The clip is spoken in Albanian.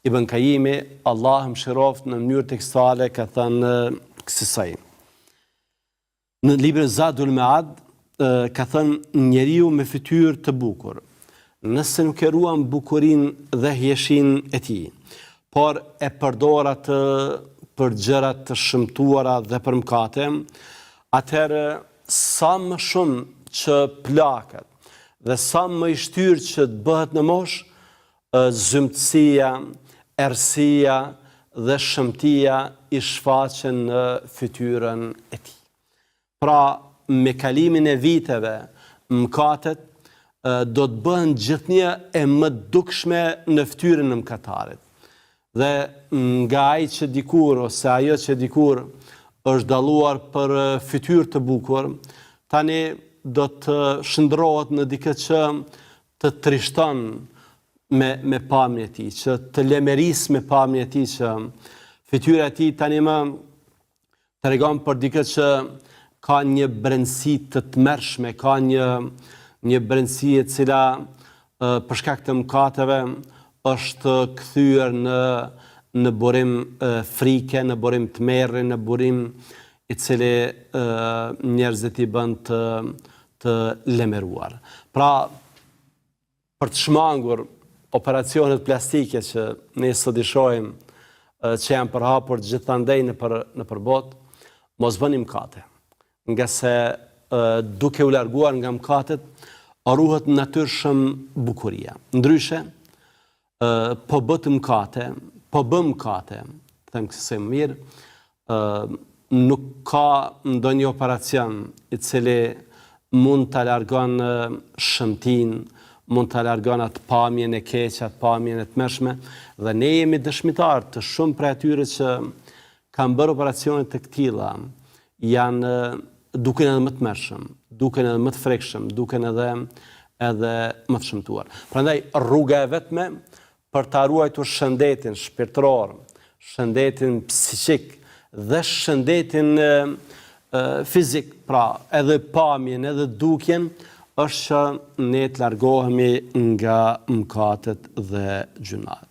Ibn Kajimi, Allah mëshiroft, në mënyrë tekstuale ka thënë kësaj. Në librin Zadul Mead ka thënë njeriu me fytyrë të bukur, nëse nuk e ruan bukurinë dhe hjeshin e tij, por e përdor atë për gjëra të shëmtuara dhe për mëkate, atëherë sa më shumë që plakat dhe sa më i shtyrë që të bëhet në moshë, zymtësia, errësia dhe shëmtia i shfaqen në fytyrën e tij. Pra, me kalimin e viteve, mëkatet do të bëhen gjithnjë e më dukshme në fytyrën e mëkatarit. Dhe nga ai që dikur ose ajo që dikur është dalluar për fytyrë të bukur, tani do të shndrohet në diçka që të trishton me pamjen e tij, që të lemeris me pamjen e tij, që fytyra e tij tani më tregon për diçka që ka një brendësi të tmerrshme, ka një brendësi e cila për shkak të mëkateve është kthyer në burim frike, në burim tmerrje, në burim i cili njerëzit i bën të lemeruar. Pra, për të shmangur operacionet plastike që ne sot i shohim që janë përhapur gjithandej nëpër botë, mos bëni mëkate. Nga se duke u larguar nga mëkatet, ruhet natyrshëm bukuria. Ndryshe, po bëm mëkate, them kësaj më mirë, nuk ka ndonjë operacion i cili mund ta largon shëmtinë, mund të largon atë pamjen e keqe, atë pamjen e tmerrshme, dhe ne jemi dëshmitar të shumë prej atyre që kanë bërë operacione të këtilla, janë duken edhe më të tmerrshëm, duken edhe më të frekshëm, duken edhe më të shëmtuar. Prandaj rruga e vetme për ta ruajtur shëndetin shpirtëror, shëndetin psiqik dhe shëndetin fizik, pra edhe pamjen, edhe dukjen, është që ne të largohemi nga mëkatet dhe gjunat.